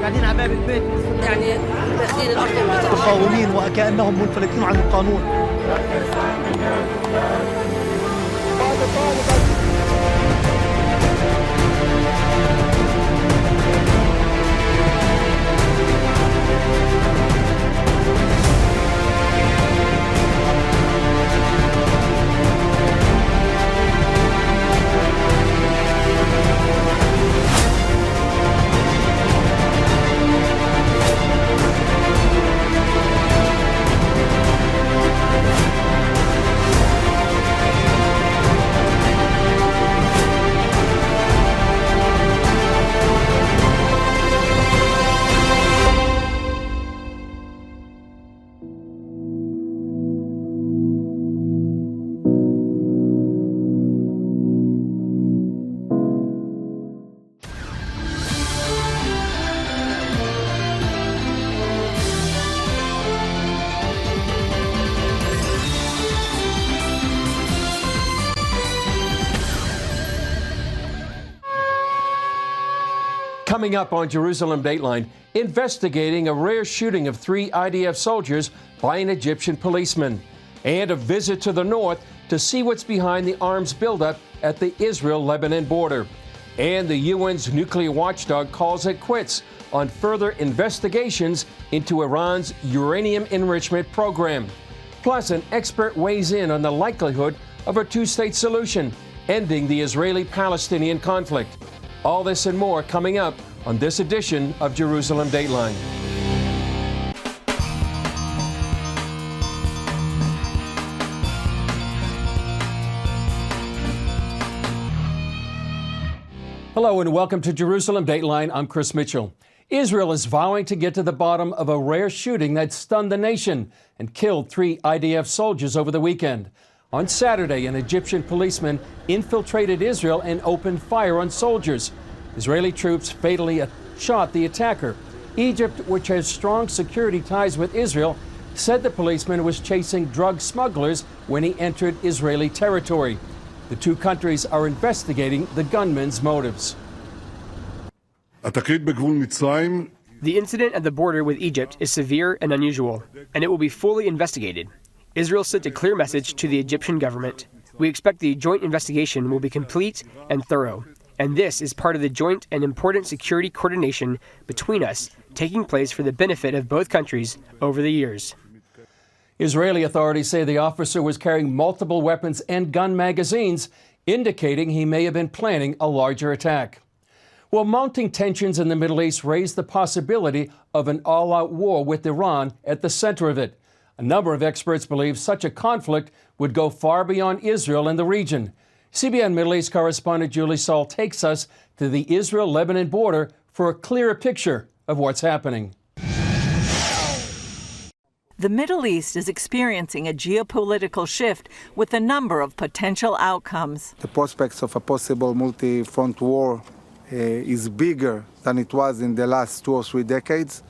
قاعدين على باب البيت يعني داخلين الأرض مقاومين وكأنهم منفلتين عن القانون. Coming up on Jerusalem Dateline, investigating a rare shooting of 3 IDF soldiers by an Egyptian policeman, and a visit to the north to see what's behind the arms buildup at the Israel-Lebanon border. And the UN's nuclear watchdog calls it quits on further investigations into Iran's uranium enrichment program. Plus, an expert weighs in on the likelihood of a 2-state solution, ending the Israeli-Palestinian conflict. All this and more coming up on this edition of Jerusalem Dateline. Hello and welcome to Jerusalem Dateline. I'm Chris Mitchell. Israel is vowing to get to the bottom of a rare shooting that stunned the nation and killed 3 IDF soldiers over the weekend. On Saturday, an Egyptian policeman infiltrated Israel and opened fire on soldiers. Israeli troops fatally shot the attacker. Egypt, which has strong security ties with Israel, said the policeman was chasing drug smugglers when he entered Israeli territory. The 2 countries are investigating the gunman's motives. The incident at the border with Egypt is severe and unusual, and it will be fully investigated. Israel sent a clear message to the Egyptian government. We expect the joint investigation will be complete and thorough, and this is part of the joint and important security coordination between us taking place for the benefit of both countries over the years. Israeli authorities say the officer was carrying multiple weapons and gun magazines, indicating he may have been planning a larger attack. Well, mounting tensions in the Middle East raise the possibility of an all-out war with Iran at the center of it. A number of experts believe such a conflict would go far beyond Israel and the region. CBN Middle East correspondent Julie Saul takes us to the Israel-Lebanon border for a clearer picture of what's happening. The Middle East is experiencing a geopolitical shift with a number of potential outcomes. The prospects of a possible multi-front war is bigger than it was in the last 2 or 3 decades.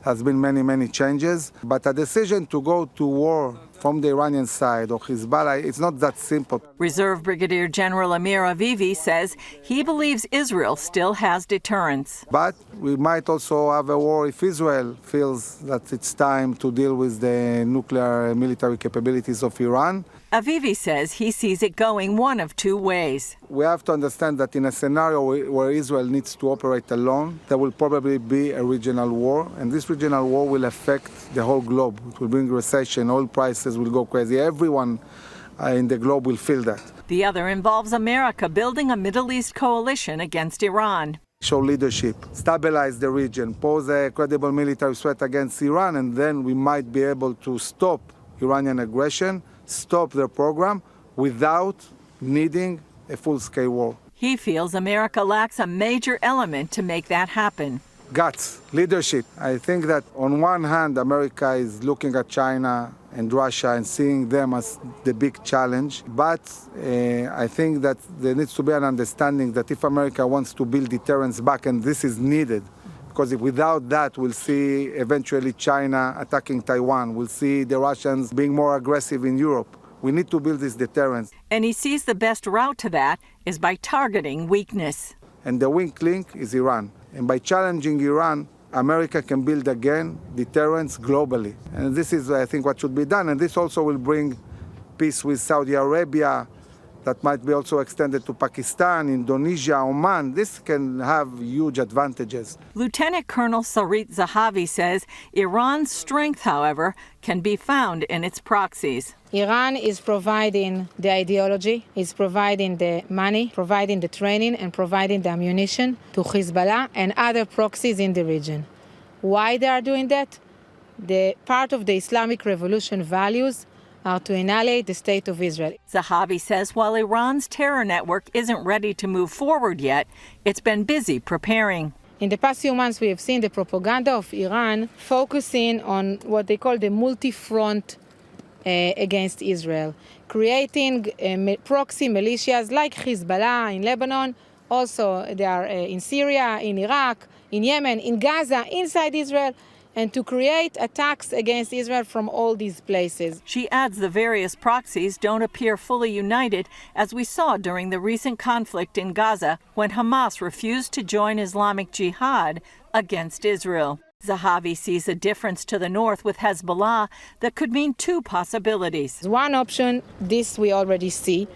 Has been many changes, but a decision to go to war from the Iranian side or Hezbollah, it's not that simple. Reserve Brigadier General Amir Avivi says he believes Israel still has deterrence. But we might also have a war if Israel feels that it's time to deal with the nuclear military capabilities of Iran. Avivi says he sees it going one of 2 ways. We have to understand that in a scenario where Israel needs to operate alone, there will probably be a regional war, and this regional war will affect the whole globe. It will bring recession, oil prices will go crazy. Everyone in the globe will feel that. The other involves America building a Middle East coalition against Iran. Show leadership, stabilize the region, pose a credible military threat against Iran, and then we might be able to stop Iranian aggression, stop their program without needing a full-scale war. He feels America lacks a major element to make that happen. Guts, leadership. I think that on one hand, America is looking at China and Russia and seeing them as the big challenge. But I think that there needs to be an understanding that if America wants to build deterrence back, and this is needed, because if without that, we'll see eventually China attacking Taiwan. We'll see the Russians being more aggressive in Europe. We need to build this deterrence. And he sees the best route to that is by targeting weakness. And the weak link is Iran. And by challenging Iran, America can build again deterrence globally. And this is, I think, what should be done. And this also will bring peace with Saudi Arabia, that might be also extended to Pakistan, Indonesia, Oman. This can have huge advantages. Lieutenant Colonel Sarit Zahavi says Iran's strength, however, can be found in its proxies. Iran is providing the ideology, is providing the money, providing the training, and providing the ammunition to Hezbollah and other proxies in the region. Why they are doing that? The part of the Islamic Revolution values are to annihilate the state of Israel. Zahavi says while Iran's terror network isn't ready to move forward yet, it's been busy preparing. In the past few months, we have seen the propaganda of Iran focusing on what they call the multi-front against Israel, creating proxy militias like Hezbollah in Lebanon. Also, they are in Syria, in Iraq, in Yemen, in Gaza, inside Israel, and to create attacks against Israel from all these places. She adds the various proxies don't appear fully united, as we saw during the recent conflict in Gaza when Hamas refused to join Islamic Jihad against Israel. Zahavi sees a difference to the north with Hezbollah that could mean two possibilities. One option, this we already see,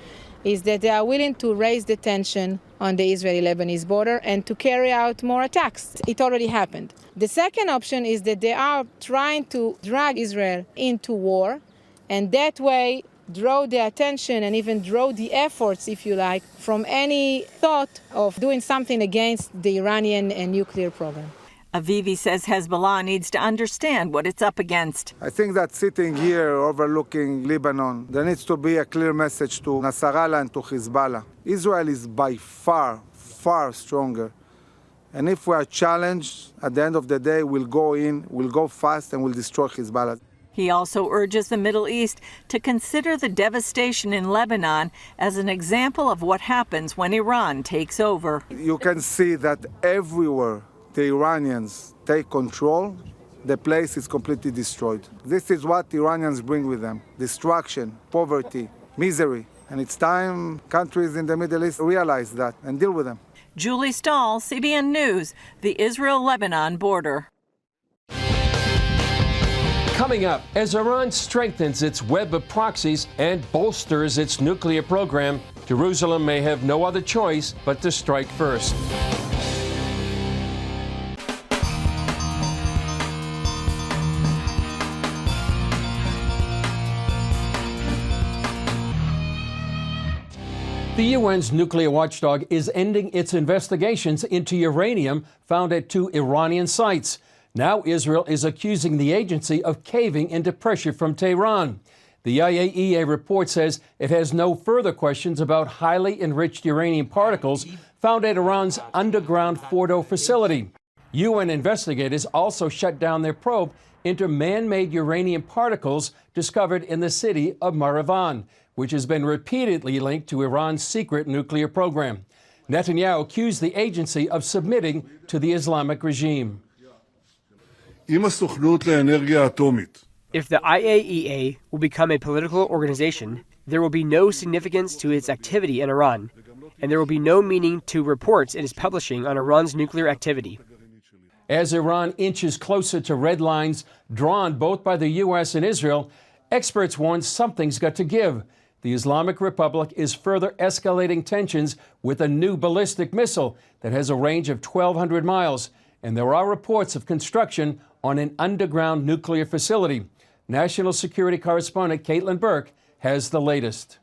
is that they are willing to raise the tension on the Israeli-Lebanese border and to carry out more attacks. It already happened. The second option is that they are trying to drag Israel into war, and that way draw the attention and even draw the efforts, if you like, from any thought of doing something against the Iranian nuclear program. Avivi says Hezbollah needs to understand what it's up against. I think that sitting here overlooking Lebanon, there needs to be a clear message to Nasrallah and to Hezbollah. Israel is by far, far stronger. And if we are challenged, at the end of the day, we'll go in, we'll go fast, and we'll destroy Hezbollah. He also urges the Middle East to consider the devastation in Lebanon as an example of what happens when Iran takes over. You can see that everywhere the Iranians take control, the place is completely destroyed. This is what Iranians bring with them: destruction, poverty, misery. And it's time countries in the Middle East realize that and deal with them. Julie Stahl, CBN News, the Israel-Lebanon border. Coming up, as Iran strengthens its web of proxies and bolsters its nuclear program, Jerusalem may have no other choice but to strike first. The UN's nuclear watchdog is ending its investigations into uranium found at 2 Iranian sites. Now Israel is accusing the agency of caving into pressure from Tehran. The IAEA report says it has no further questions about highly enriched uranium particles found at Iran's underground Fordo facility. UN investigators also shut down their probe into man-made uranium particles discovered in the city of Marivan, which has been repeatedly linked to Iran's secret nuclear program. Netanyahu accused the agency of submitting to the Islamic regime. If the IAEA will become a political organization, there will be no significance to its activity in Iran, and there will be no meaning to reports it is publishing on Iran's nuclear activity. As Iran inches closer to red lines drawn both by the U.S. and Israel, experts warn something's got to give. The Islamic Republic is further escalating tensions with a new ballistic missile that has a range of 1,200 miles, and there are reports of construction on an underground nuclear facility. National security correspondent Caitlin Burke has the latest.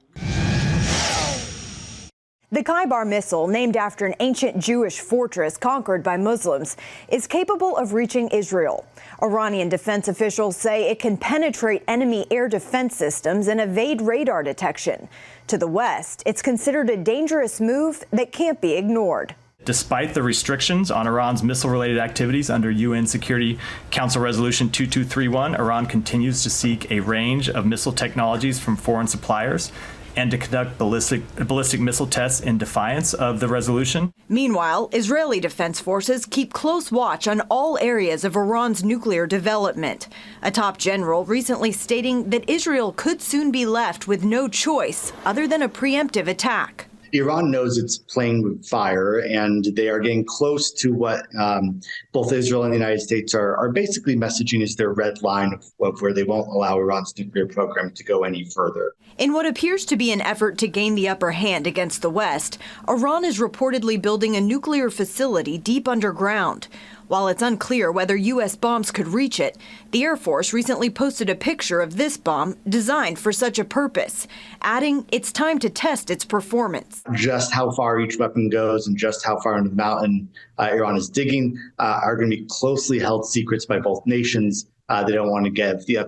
The Khaybar missile, named after an ancient Jewish fortress conquered by Muslims, is capable of reaching Israel. Iranian defense officials say it can penetrate enemy air defense systems and evade radar detection. To the west, it's considered a dangerous move that can't be ignored. Despite the restrictions on Iran's missile-related activities under UN Security Council Resolution 2231, Iran continues to seek a range of missile technologies from foreign suppliers and to conduct ballistic missile tests in defiance of the resolution. Meanwhile, Israeli defense forces keep close watch on all areas of Iran's nuclear development. A top general recently stating that Israel could soon be left with no choice other than a preemptive attack. Iran knows it's playing with fire, and they are getting close to what both Israel and the United States are basically messaging as their red line of where they won't allow Iran's nuclear program to go any further. In what appears to be an effort to gain the upper hand against the West, Iran is reportedly building a nuclear facility deep underground. While it's unclear whether U.S. bombs could reach it, the Air Force recently posted a picture of this bomb designed for such a purpose, adding it's time to test its performance. Just how far each weapon goes and just how far into the mountain Iran is digging are going to be closely held secrets by both nations. They don't want to give the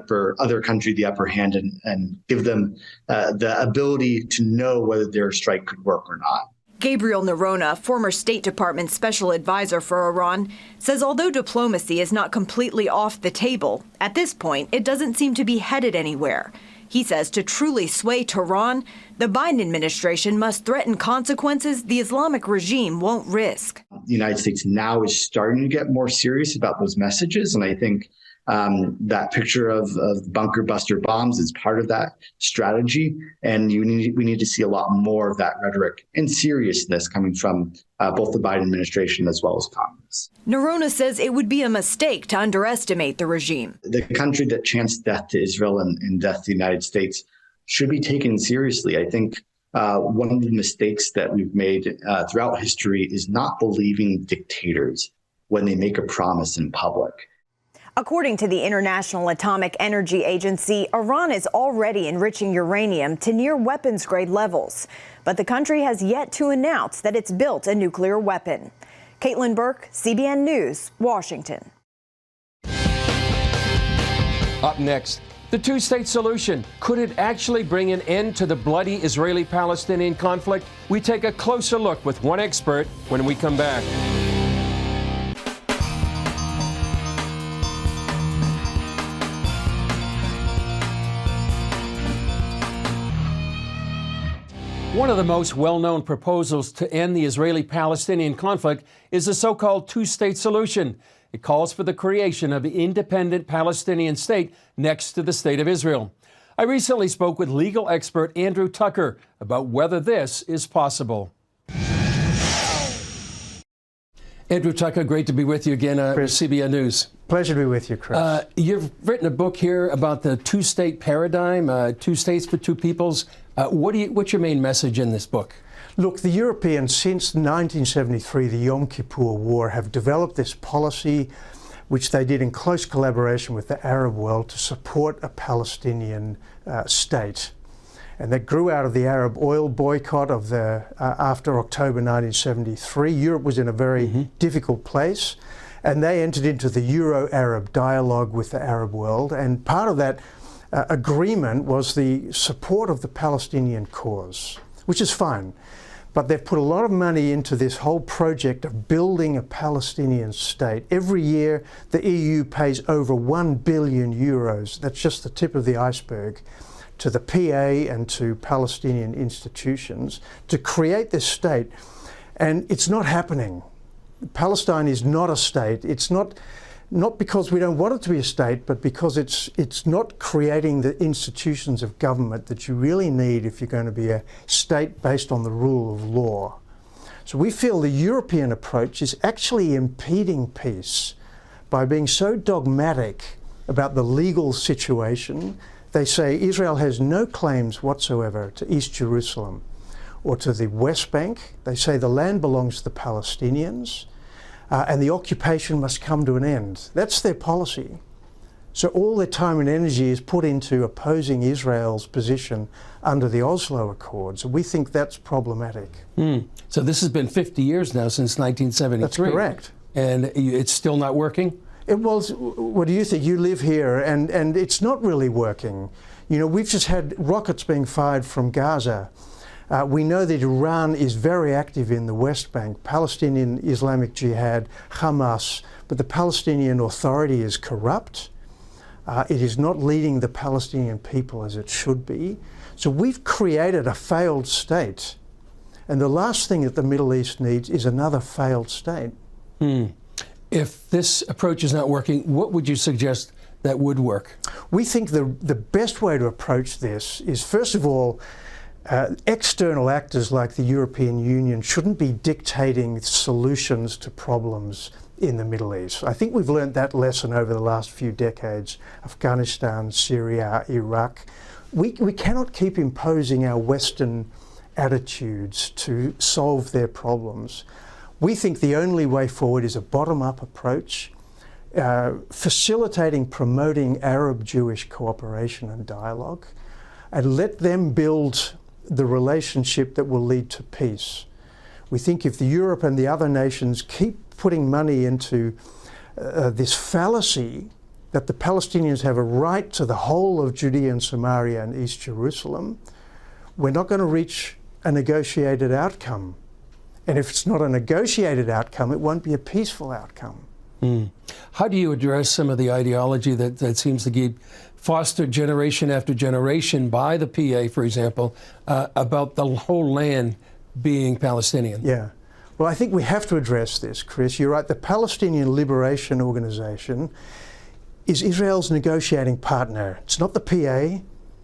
other country the upper hand and give them the ability to know whether their strike could work or not. Gabriel Nerona, former State Department special advisor for Iran, says although diplomacy is not completely off the table, at this point it doesn't seem to be headed anywhere. He says to truly sway Tehran, the Biden administration must threaten consequences the Islamic regime won't risk. The United States now is starting to get more serious about those messages, and I think that picture of bunker buster bombs is part of that strategy, and we need to see a lot more of that rhetoric and seriousness coming from both the Biden administration as well as Congress. Nerona says it would be a mistake to underestimate the regime. The country that chants death to Israel and death to the United States should be taken seriously. I think one of the mistakes that we've made throughout history is not believing dictators when they make a promise in public. According to the International Atomic Energy Agency, Iran is already enriching uranium to near weapons-grade levels. But the country has yet to announce that it's built a nuclear weapon. Caitlin Burke, CBN News, Washington. Up next, the two-state solution. Could it actually bring an end to the bloody Israeli-Palestinian conflict? We take a closer look with one expert when we come back. One of the most well-known proposals to end the Israeli-Palestinian conflict is the so-called two-state solution. It calls for the creation of an independent Palestinian state next to the State of Israel. I recently spoke with legal expert Andrew Tucker about whether this is possible. Andrew Tucker, great to be with you again at CBN News. Pleasure to be with you, Chris. You've written a book here about the two-state paradigm, two states for two peoples. What's your main message in this book? Look, the Europeans, since 1973, the Yom Kippur War, have developed this policy, which they did in close collaboration with the Arab world, to support a Palestinian state. And that grew out of the Arab oil boycott of after October 1973. Europe was in a very difficult place, and they entered into the Euro-Arab dialogue with the Arab world. And part of that agreement was the support of the Palestinian cause, which is fine. But they've put a lot of money into this whole project of building a Palestinian state. Every year, the EU pays over 1 billion euros. That's just the tip of the iceberg, to the PA and to Palestinian institutions to create this state. And it's not happening. Palestine is not a state. It's not because we don't want it to be a state, but because it's not creating the institutions of government that you really need if you're going to be a state based on the rule of law. So we feel the European approach is actually impeding peace by being so dogmatic about the legal situation. They say Israel has no claims whatsoever to East Jerusalem or to the West Bank. They say the land belongs to the Palestinians and the occupation must come to an end. That's their policy. So all their time and energy is put into opposing Israel's position under the Oslo Accords. We think that's problematic. So this has been 50 years now, since 1973. That's correct. And it's still not working? What do you think? You live here, and it's not really working. You know, we've just had rockets being fired from Gaza. We know that Iran is very active in the West Bank, Palestinian Islamic Jihad, Hamas, but the Palestinian Authority is corrupt. It is not leading the Palestinian people as it should be. So we've created a failed state. And the last thing that the Middle East needs is another failed state. If this approach is not working, what would you suggest that would work? We think the best way to approach this is, first of all, External actors like the European Union shouldn't be dictating solutions to problems in the Middle East. I think we've learned that lesson over the last few decades. Afghanistan, Syria, Iraq. We cannot keep imposing our Western attitudes to solve their problems. We think the only way forward is a bottom-up approach, facilitating, promoting Arab-Jewish cooperation and dialogue, and let them build the relationship that will lead to peace. We think if Europe and the other nations keep putting money into this fallacy that the Palestinians have a right to the whole of Judea and Samaria and East Jerusalem, we're not going to reach a negotiated outcome. And if it's not a negotiated outcome, it won't be a peaceful outcome. How do you address some of the ideology that seems to be fostered generation after generation by the PA, for example, about the whole land being Palestinian? Yeah. Well, I think we have to address this, Chris. You're right. The Palestinian Liberation Organization is Israel's negotiating partner. It's not the PA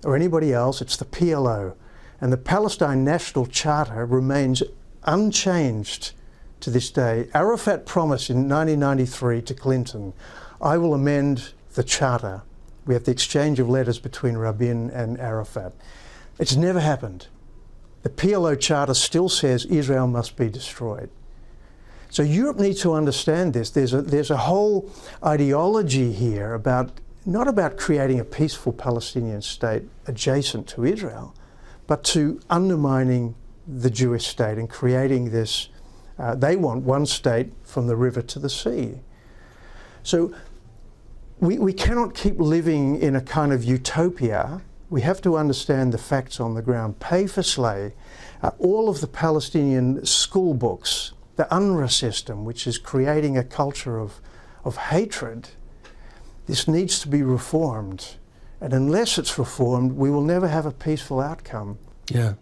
or anybody else. It's the PLO. And the Palestine National Charter remains unchanged to this day. Arafat promised in 1993 to Clinton, I will amend the charter. We have the exchange of letters between Rabin and Arafat. It's never happened. The PLO charter still says Israel must be destroyed. So Europe needs to understand this. There's a whole ideology here about, not about creating a peaceful Palestinian state adjacent to Israel, but to undermining the Jewish state and creating this, they want one state from the river to the sea. So we cannot keep living in a kind of utopia. We have to understand the facts on the ground. Pay for slay. All of the Palestinian school books, the UNRWA system, which is creating a culture of hatred, this needs to be reformed. And unless it's reformed, we will never have a peaceful outcome. Yeah.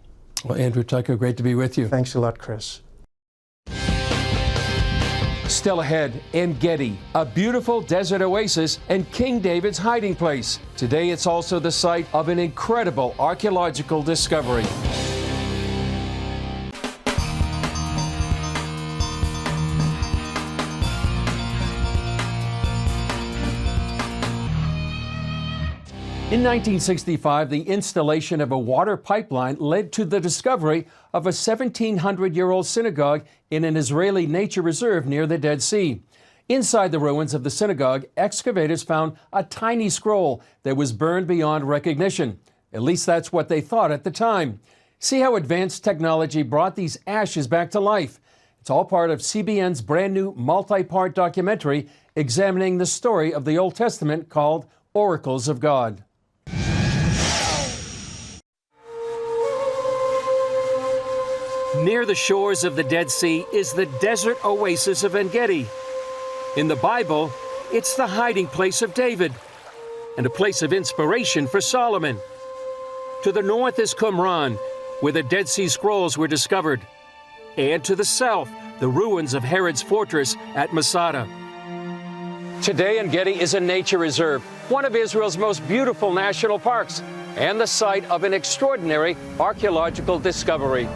Well, Andrew Tucker, great to be with you. Thanks a lot, Chris. Still ahead, En-Gedi, a beautiful desert oasis and King David's hiding place. Today it's also the site of an incredible archaeological discovery. In 1965, the installation of a water pipeline led to the discovery of a 1,700-year-old synagogue in an Israeli nature reserve near the Dead Sea. Inside the ruins of the synagogue, excavators found a tiny scroll that was burned beyond recognition. At least that's what they thought at the time. See how advanced technology brought these ashes back to life. It's all part of CBN's brand new multi-part documentary examining the story of the Old Testament called Oracles of God. Near the shores of the Dead Sea is the desert oasis of En-Gedi. In the Bible, it's the hiding place of David and a place of inspiration for Solomon. To the north is Qumran, where the Dead Sea Scrolls were discovered. And to the south, the ruins of Herod's fortress at Masada. Today, En-Gedi is a nature reserve, one of Israel's most beautiful national parks, and the site of an extraordinary archaeological discovery.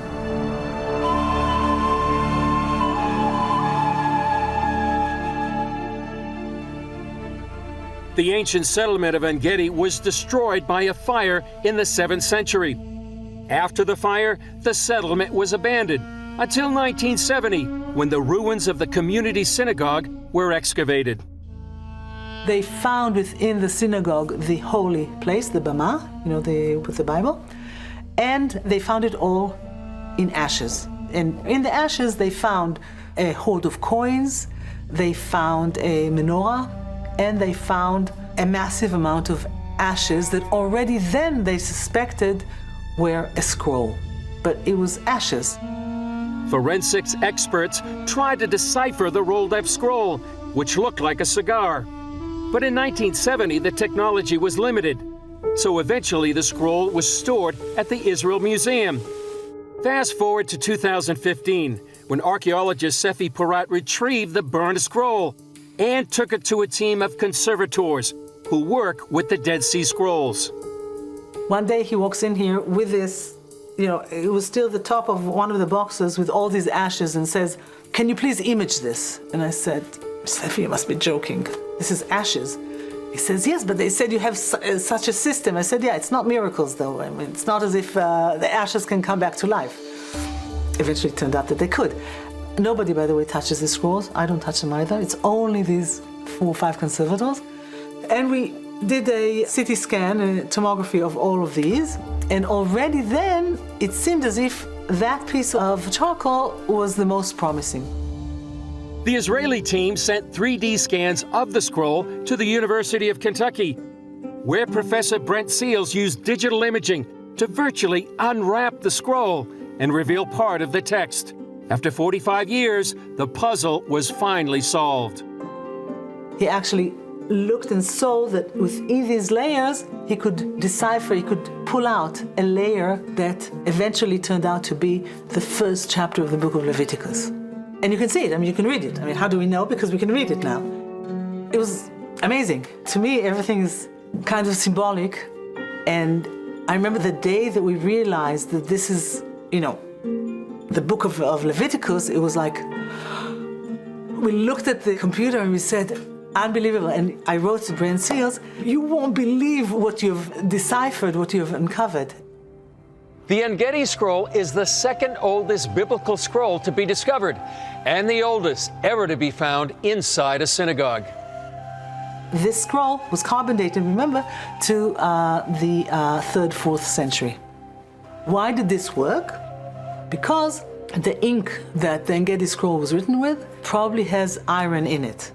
The ancient settlement of En-Gedi was destroyed by a fire in the 7th century. After the fire, the settlement was abandoned until 1970, when the ruins of the community synagogue were excavated. They found within the synagogue the holy place, the Bama, with the Bible, and they found it all in ashes. And in the ashes, they found a hoard of coins, they found a menorah, and they found a massive amount of ashes that already then they suspected were a scroll, but it was ashes. Forensics experts tried to decipher the rolled-up scroll, which looked like a cigar. But in 1970, the technology was limited, so eventually the scroll was stored at the Israel Museum. Fast forward to 2015, when archaeologist Sefi Porat retrieved the burned scroll and took it to a team of conservators who work with the Dead Sea Scrolls. One day he walks in here with this it was still the top of one of the boxes with all these ashes and says, "Can you please image this?" And I said, "Steffi, you must be joking. This is ashes." He says, "Yes, but they said you have such a system." I said, "Yeah, it's not miracles though. I mean, it's not as if the ashes can come back to life." Eventually it turned out that they could. Nobody, by the way, touches the scrolls. I don't touch them either. It's only these 4 or 5 conservators. And we did a CT scan, a tomography of all of these. And already then, it seemed as if that piece of charcoal was the most promising. The Israeli team sent 3D scans of the scroll to the University of Kentucky, where Professor Brent Seals used digital imaging to virtually unwrap the scroll and reveal part of the text. After 45 years, the puzzle was finally solved. He actually looked and saw that within these layers, he could decipher, he could pull out a layer that eventually turned out to be the first chapter of the book of Leviticus. And you can see it, I mean, you can read it. I mean, how do we know? Because we can read it now. It was amazing. To me, everything is kind of symbolic. And I remember the day that we realized that this is, the book of Leviticus, it was like, we looked at the computer and we said, unbelievable. And I wrote to Brent Seals, "You won't believe what you've deciphered, what you've uncovered." The En-Gedi scroll is the second oldest biblical scroll to be discovered and the oldest ever to be found inside a synagogue. This scroll was carbon dated, remember, to the 3rd, 4th century. Why did this work? Because the ink that the En-Gedi scroll was written with probably has iron in it.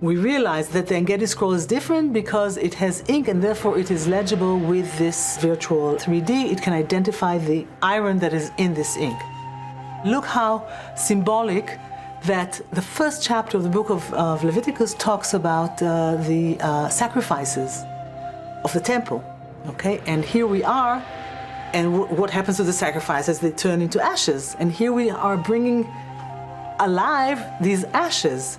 We realized that the En-Gedi scroll is different because it has ink and therefore it is legible with this virtual 3D. It can identify the iron that is in this ink. Look how symbolic that the first chapter of the book of Leviticus talks about the sacrifices of the temple. Okay, and here we are, and what happens to the sacrifices? They turn into ashes, and here we are bringing alive these ashes.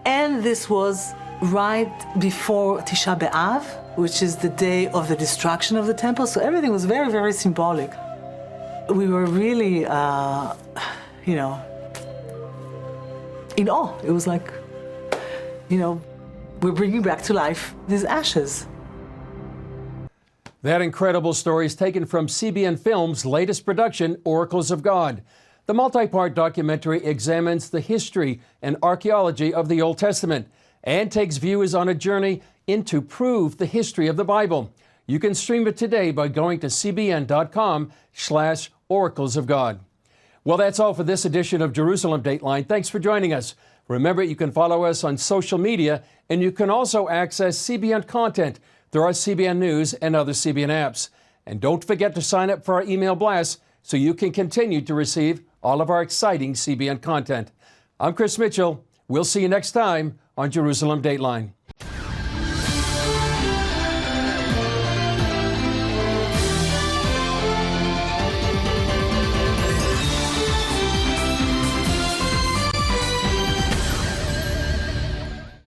And this was right before Tisha B'Av, which is the day of the destruction of the temple. So everything was very, very symbolic. We were really, in awe. It was like, we're bringing back to life these ashes. That incredible story is taken from CBN Films' latest production, Oracles of God. The multi-part documentary examines the history and archaeology of the Old Testament and takes viewers on a journey into prove the history of the Bible. You can stream it today by going to cbn.com/Oracles of God. Well, that's all for this edition of Jerusalem Dateline. Thanks for joining us. Remember, you can follow us on social media, and you can also access CBN content through our CBN News and other CBN apps. And don't forget to sign up for our email blast so you can continue to receive all of our exciting CBN content. I'm Chris Mitchell. We'll see you next time on Jerusalem Dateline.